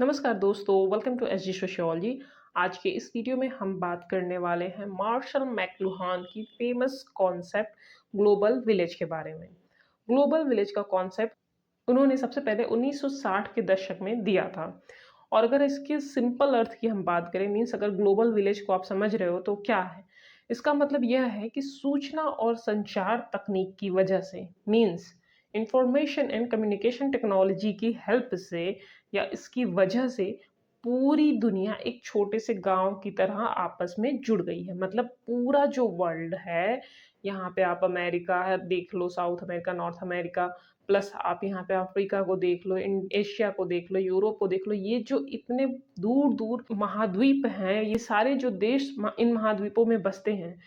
नमस्कार दोस्तों, welcome to SG sociology. आज के इस वीडियो में हम बात करने वाले हैं मार्शल मैकलुहान की फेमस कॉन्सेप्ट ग्लोबल विलेज के बारे में। ग्लोबल विलेज का कॉन्सेप्ट उन्होंने सबसे पहले 1960 के दशक में दिया था। और अगर इसके सिंपल अर्थ की हम बात करें, मीन्स अगर ग्लोबल विलेज को आप समझ रहे हो तो क्या है, इसका मतलब यह है कि सूचना और संचार तकनीक की वजह से, means information and communication technology की हेल्प से या इसकी वजह से पूरी दुनिया एक छोटे से गांव की तरह आपस में जुड़ गई है। मतलब पूरा जो वर्ल्ड है, यहाँ पे आप अमेरिका है देख लो, south America, north America, plus आप यहाँ पे अफ्रीका को देख लो, एशिया को देख लो, यूरोप को देख लो, ये जो इतने दूर दूर महाद्वीप हैं, ये सारे जो देश इन महाद्वीपों में बसते हैं,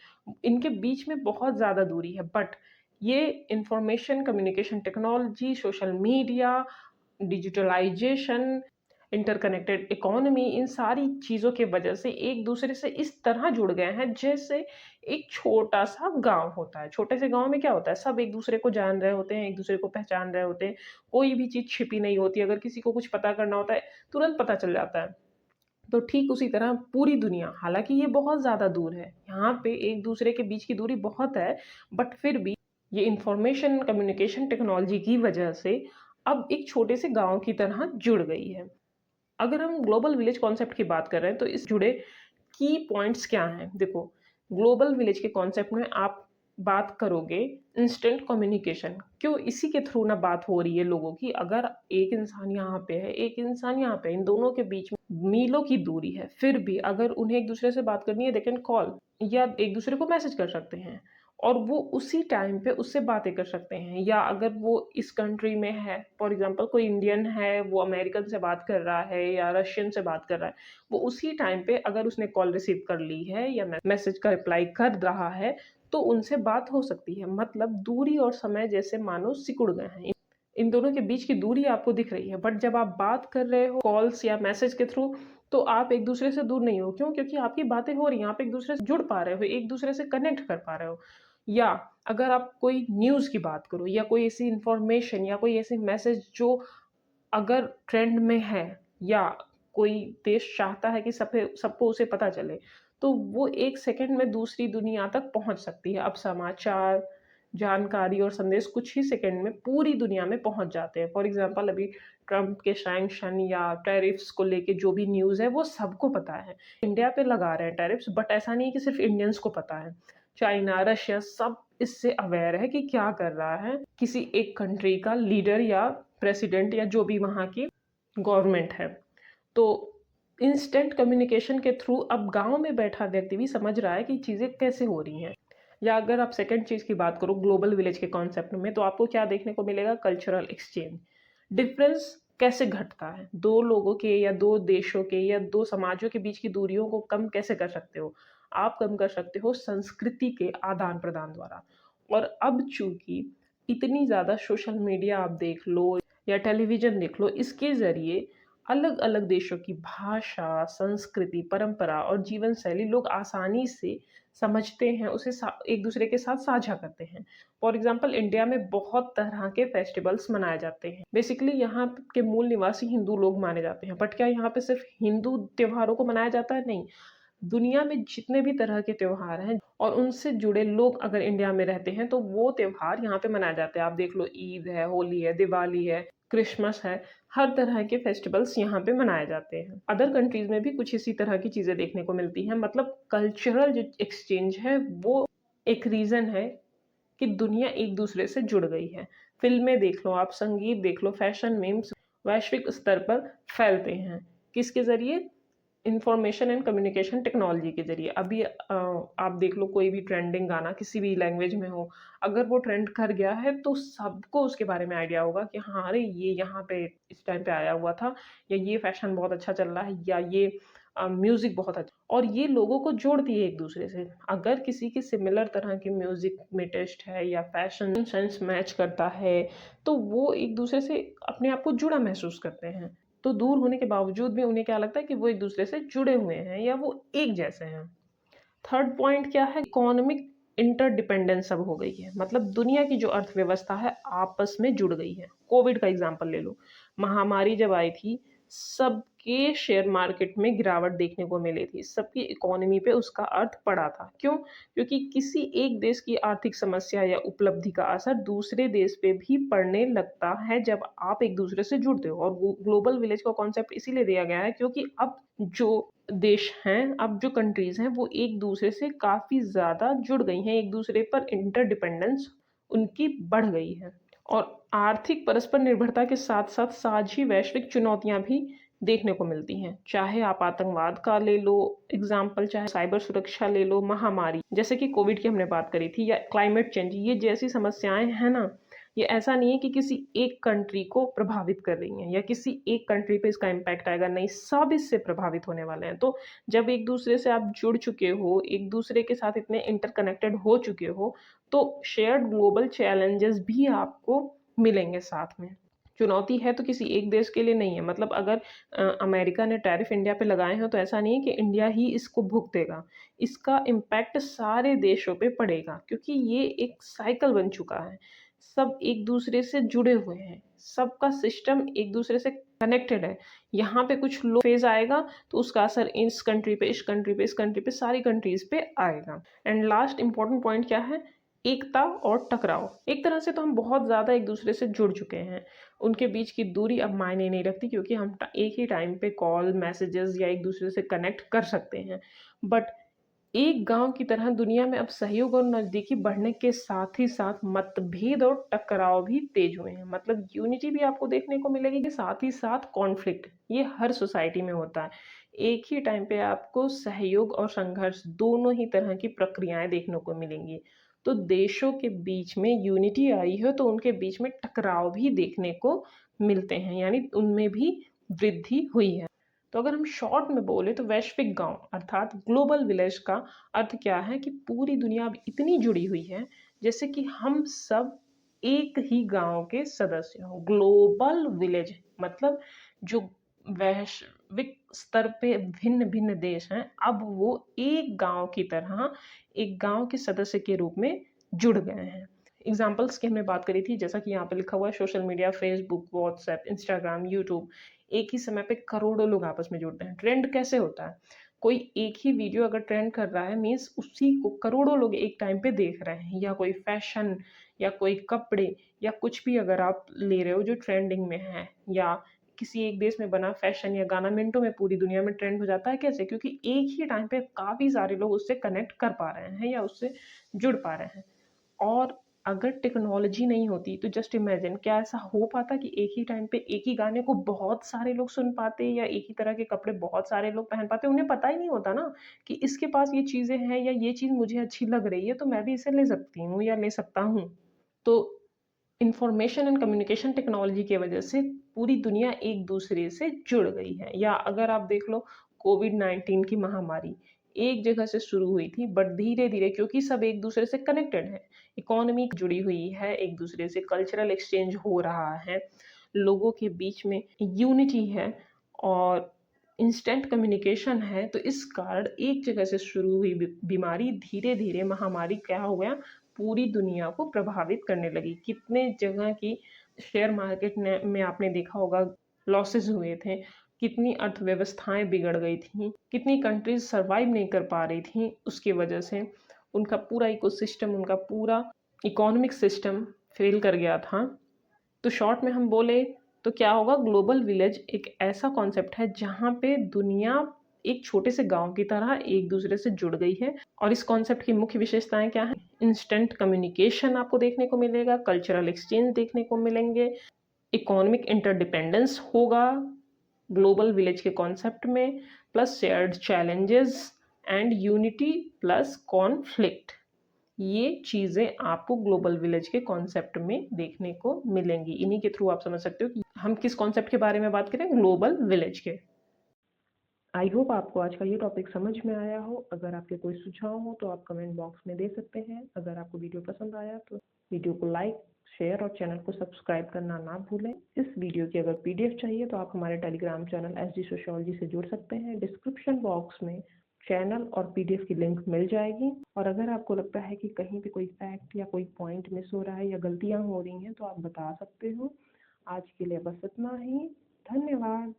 इनके बीच में बहुत ज़्यादा दूरी है। बट ये information communication technology, social media, digitalization, interconnected economy, इन सारी चीज़ों के वजह से एक दूसरे से इस तरह जुड़ गए हैं जैसे एक छोटा सा गांव होता है। छोटे से गांव में क्या होता है, सब एक दूसरे को जान रहे होते हैं, एक दूसरे को पहचान रहे होते हैं, कोई भी चीज़ छिपी नहीं होती। अगर किसी को कुछ पता करना होता है तुरंत पता चल जाता है। तो ठीक उसी तरह पूरी दुनिया, हालांकि ये बहुत ज़्यादा दूर है, यहाँ पे एक दूसरे के बीच की दूरी बहुत है, बट फिर भी ये इंफॉर्मेशन कम्युनिकेशन टेक्नोलॉजी की वजह से अब एक छोटे से गांव की तरह जुड़ गई है। अगर हम ग्लोबल विलेज कॉन्सेप्ट की बात कर रहे हैं तो इस जुड़े की पॉइंट्स क्या हैं? देखो, ग्लोबल विलेज के कॉन्सेप्ट में आप बात करोगे इंस्टेंट कम्युनिकेशन। क्यों इसी के थ्रू ना बात हो रही है लोगों की। अगर एक इंसान यहाँ पे है, एक इंसान यहाँ पे है, इन दोनों के बीच में मीलों की दूरी है, फिर भी अगर उन्हें एक दूसरे से बात करनी है, दे कैन कॉल या एक दूसरे को मैसेज कर सकते हैं और वो उसी टाइम पे उससे बातें कर सकते हैं। या अगर वो इस कंट्री में है, फॉर एग्जांपल कोई इंडियन है, वो अमेरिकन से बात कर रहा है या रशियन से बात कर रहा है, वो उसी टाइम पे अगर उसने कॉल रिसीव कर ली है या मैसेज का रिप्लाई कर रहा है तो उनसे बात हो सकती है। मतलब दूरी और समय जैसे मानो सिकुड़ गए हैं, इन दोनों के बीच की दूरी आपको दिख रही है। बट जब आप बात कर रहे हो कॉल्स या मैसेज के थ्रू, तो आप एक दूसरे से दूर नहीं हो। क्यों? क्योंकि आपकी बातें हो रही हैं, आप एक दूसरे से जुड़ पा रहे हो, एक दूसरे से कनेक्ट कर पा रहे हो। या अगर आप कोई न्यूज़ की बात करो या कोई ऐसी इंफॉर्मेशन या कोई ऐसी मैसेज जो अगर ट्रेंड में है या कोई देश चाहता है कि सबको उसे पता चले, तो वो 1 सेकंड में दूसरी दुनिया तक पहुँच सकती है। अब समाचार, जानकारी और संदेश कुछ ही सेकंड में पूरी दुनिया में पहुँच जाते हैं। फॉर एग्ज़ाम्पल अभी ट्रंप के सैंक्शन या टैरिफ्स को लेके जो भी न्यूज़ है वो सबको पता है। इंडिया पे लगा रहे हैं टैरिफ्स, बट ऐसा नहीं है कि सिर्फ़ इंडियंस को पता है। चाइना, रशिया सब इससे अवेयर है कि क्या कर रहा है किसी एक कंट्री का लीडर या प्रेसिडेंट या जो भी वहाँ की गवर्नमेंट है। तो इंस्टेंट कम्युनिकेशन के थ्रू अब गाँव में बैठा व्यक्ति भी समझ रहा है कि चीज़ें कैसे हो रही हैं। या अगर आप सेकंड चीज़ की बात करो ग्लोबल विलेज के कॉन्सेप्ट में, तो आपको क्या देखने को मिलेगा? Cultural exchange. डिफरेंस कैसे घटता है? 2 लोगों के या 2 देशों के या 2 समाजों के बीच की दूरियों को कम कैसे कर सकते हो? आप कम कर सकते हो संस्कृति के आदान-प्रदान द्वारा। और अब चूँकि इतनी ज़्यादा सोशल मीडिया आप देख लो या टेलीविज़न देख लो, इसके ज़रिए अलग-अलग देशों की भाषा, संस्कृति, परंपरा और जीवन शैली लोग आसानी से समझते हैं, उसे एक-दूसरे के साथ साझा करते हैं। फॉर एग्ज़ाम्पल इंडिया में बहुत तरह के फेस्टिवल्स मनाए जाते हैं। बेसिकली यहाँ के मूल निवासी हिंदू लोग माने जाते हैं, बट क्या यहाँ पे सिर्फ़ हिंदू त्योहारों को मनाया जाता है? नहीं। दुनिया में जितने भी तरह के त्योहार हैं और उनसे जुड़े लोग अगर इंडिया में रहते हैं, तो वो त्योहार यहाँ पे मनाए जाते हैं। आप देख लो, ईद है, होली है, दिवाली है, क्रिसमस है, हर तरह के फेस्टिवल्स यहाँ पे मनाए जाते हैं। अदर कंट्रीज़ में भी कुछ इसी तरह की चीज़ें देखने को मिलती हैं। मतलब कल्चरल जो एक्सचेंज है, वो एक रीज़न है कि दुनिया एक-दूसरे से जुड़ गई है। फ़िल्में देख लो आप, संगीत देख लो, फैशन, मीम्स वैश्विक स्तर पर फैलते हैं। किसके ज़रिए? इन्फॉर्मेशन एंड कम्युनिकेशन टेक्नोलॉजी के ज़रिए। अभी आप देख लो, कोई भी ट्रेंडिंग गाना किसी भी लैंग्वेज में हो, अगर वो ट्रेंड कर गया है तो सबको उसके बारे में आइडिया होगा कि हाँ, अरे ये यहाँ पे इस टाइम पे आया हुआ था, या ये फैशन बहुत अच्छा चल रहा है, या ये म्यूज़िक बहुत अच्छा, और ये लोगों को जोड़ती है एक-दूसरे से। अगर किसी की सिमिलर तरह की म्यूज़िक में टेस्ट है या फैशन सेंस मैच करता है, तो वो एक-दूसरे से अपने आप को जुड़ा महसूस करते हैं। तो दूर होने के बावजूद भी उन्हें क्या लगता है कि वो एक-दूसरे से जुड़े हुए हैं या वो एक जैसे हैं। थर्ड पॉइंट क्या है? इकोनॉमिक इंटरडिपेंडेंस अब हो गई है। मतलब दुनिया की जो अर्थव्यवस्था है आपस में जुड़ गई है। कोविड का एग्ज़ाम्पल ले लो। महामारी जब आई थी सबके शेयर मार्केट में गिरावट देखने को मिली थी, सबकी इकोनॉमी पे उसका अर्थ पड़ा था। क्यों? क्योंकि किसी एक देश की आर्थिक समस्या या उपलब्धि का असर दूसरे देश पे भी पड़ने लगता है जब आप एक दूसरे से जुड़ते हो। और ग्लोबल विलेज का कॉन्सेप्ट इसीलिए दिया गया है क्योंकि अब जो देश हैं, अब जो कंट्रीज़ हैं, वो एक दूसरे से काफ़ी ज़्यादा जुड़ गई हैं, एक दूसरे पर इंटरडिपेंडेंस उनकी बढ़ गई है। और आर्थिक परस्पर निर्भरता के साथ-साथ साझी वैश्विक चुनौतियाँ भी देखने को मिलती हैं। चाहे आप आतंकवाद का ले लो एग्ज़ाम्पल, चाहे साइबर सुरक्षा ले लो, महामारी जैसे कि कोविड की हमने बात करी थी, या क्लाइमेट चेंज, ये जैसी समस्याएँ हैं ना, ये ऐसा नहीं है कि किसी एक कंट्री को प्रभावित कर रही हैं या किसी एक कंट्री पे इसका इम्पैक्ट आएगा, नहीं, सब इससे प्रभावित होने वाले हैं। तो जब एक दूसरे से आप जुड़ चुके हो, एक दूसरे के साथ इतने इंटरकनेक्टेड हो चुके हो, तो शेयर्ड ग्लोबल चैलेंजेस भी आपको मिलेंगे साथ में। चुनौती है तो किसी एक देश के लिए नहीं है, मतलब अगर अमेरिका ने टैरिफ इंडिया पे लगाए हैं तो ऐसा नहीं है कि इंडिया ही इसको भुगतेगा। इसका इम्पैक्ट सारे देशों पे पड़ेगा क्योंकि ये एक साइकिल बन चुका है। सब एक दूसरे से जुड़े हुए हैं, सबका सिस्टम एक दूसरे से कनेक्टेड है। यहाँ पे कुछ लो फेज़ आएगा तो उसका असर इस कंट्री पे, इस कंट्री पे, इस कंट्री पे, सारी कंट्रीज़ पे आएगा। एंड लास्ट इम्पोर्टेंट पॉइंट क्या है? एकता और टकराव। एक तरह से तो हम बहुत ज़्यादा एक दूसरे से जुड़ चुके हैं। उनके बीच की दूरी अब मायने नहीं रखती क्योंकि हम एक ही टाइम पे कॉल, मैसेजेस या एक दूसरे से कनेक्ट कर सकते हैं। बट एक गांव की तरह दुनिया में अब सहयोग और नज़दीकी बढ़ने के साथ ही साथ मतभेद और टकराव भी तेज हुए हैं। मतलब यूनिटी भी आपको देखने को मिलेगी कि साथ ही साथ कॉन्फ्लिक्ट, ये हर सोसाइटी में होता है। एक ही टाइम पे आपको सहयोग और संघर्ष दोनों ही तरह की प्रक्रियाएं देखने को मिलेंगी। तो देशों के बीच में यूनिटी आई है तो उनके बीच में टकराव भी देखने को मिलते हैं, यानी उनमें भी वृद्धि हुई है। तो अगर हम शॉर्ट में बोले तो वैश्विक गांव अर्थात ग्लोबल विलेज का अर्थ क्या है कि पूरी दुनिया अब इतनी जुड़ी हुई है जैसे कि हम सब एक ही गांव के सदस्य हो। ग्लोबल विलेज मतलब जो वैश्विक स्तर पे भिन्न भिन्न देश हैं, अब वो एक गांव की तरह एक गांव के सदस्य के रूप में जुड़ गए हैं। एग्जाम्पल्स की हमने बात करी थी, जैसा कि यहाँ पे लिखा हुआ है, social media, Facebook, WhatsApp, Instagram, YouTube, एक ही समय पे करोड़ों लोग आपस में जुड़ते हैं। ट्रेंड कैसे होता है? कोई एक ही वीडियो अगर ट्रेंड कर रहा है मीन्स उसी को करोड़ों लोग एक टाइम पे देख रहे हैं, या कोई फैशन या कोई कपड़े या कुछ भी अगर आप ले रहे हो जो ट्रेंडिंग में है, या किसी एक देश में बना फैशन या गाना मिनटों में पूरी दुनिया में ट्रेंड हो जाता है। कैसे? क्योंकि एक ही टाइम पे काफ़ी सारे लोग उससे कनेक्ट कर पा रहे हैं या उससे जुड़ पा रहे हैं। और अगर टेक्नोलॉजी नहीं होती तो जस्ट इमेजिन, क्या ऐसा हो पाता कि एक ही टाइम पे एक ही गाने को बहुत सारे लोग सुन पाते, या एक ही तरह के कपड़े बहुत सारे लोग पहन पाते? उन्हें पता ही नहीं होता ना कि इसके पास ये चीज़ें हैं या ये चीज़ मुझे अच्छी लग रही है तो मैं भी इसे ले सकती हूँ या ले सकता हूँ। तो इंफॉर्मेशन एंड कम्युनिकेशन टेक्नोलॉजी की वजह से पूरी दुनिया एक दूसरे से जुड़ गई है। या अगर आप देख लो, कोविड-19 की महामारी एक जगह से शुरू हुई थी बट धीरे-धीरे, क्योंकि सब एक दूसरे से कनेक्टेड हैं, इकोनॉमी जुड़ी हुई है एक दूसरे से, कल्चरल एक्सचेंज हो रहा है, लोगों के बीच में यूनिटी है और इंस्टेंट कम्युनिकेशन है, तो इस कारण एक जगह से शुरू हुई बीमारी धीरे-धीरे महामारी क्या हो गया, पूरी दुनिया को प्रभावित करने लगी। कितने जगह की शेयर मार्केट ने में आपने देखा होगा लॉसेस हुए थे, कितनी अर्थव्यवस्थाएँ बिगड़ गई थीं, कितनी कंट्रीज़ सर्वाइव नहीं कर पा रही थीं उसकी वजह से। उनका पूरा इकोसिस्टम, उनका पूरा इकोनॉमिक सिस्टम फ़ेल कर गया था। तो शॉर्ट में हम बोले तो क्या होगा, ग्लोबल विलेज एक ऐसा कॉन्सेप्ट है जहाँ पे दुनिया एक छोटे से गांव की तरह एक दूसरे से जुड़ गई है। और इस कॉन्सेप्ट की मुख्य विशेषताएं क्या हैं? इंस्टेंट कम्युनिकेशन आपको देखने को मिलेगा, कल्चरल एक्सचेंज देखने को मिलेंगे, इकोनॉमिक इंटरडिपेंडेंस होगा ग्लोबल विलेज के कॉन्सेप्ट में, plus shared challenges and unity plus conflict. ये चीज़ें आपको ग्लोबल विलेज के कॉन्सेप्ट में देखने को मिलेंगी। इन्हीं के थ्रू आप समझ सकते हो कि हम किस कॉन्सेप्ट के बारे में बात करें, ग्लोबल विलेज के। आई होप आपको आज का ये टॉपिक समझ में आया हो। अगर आपके कोई सुझाव हो तो आप कमेंट बॉक्स में दे सकते हैं। अगर आपको वीडियो पसंद आया तो वीडियो को लाइक, शेयर और चैनल को सब्सक्राइब करना ना भूलें। इस वीडियो की अगर पीडीएफ चाहिए तो आप हमारे टेलीग्राम चैनल एसजी सोशियोलॉजी से जुड़ सकते हैं। डिस्क्रिप्शन बॉक्स में चैनल और पीडीएफ की लिंक मिल जाएगी। और अगर आपको लगता है कि कहीं पे कोई फैक्ट या कोई पॉइंट मिस हो रहा है या गलतियाँ हो रही हैं तो आप बता सकते हो। आज के लिए बस इतना ही। धन्यवाद।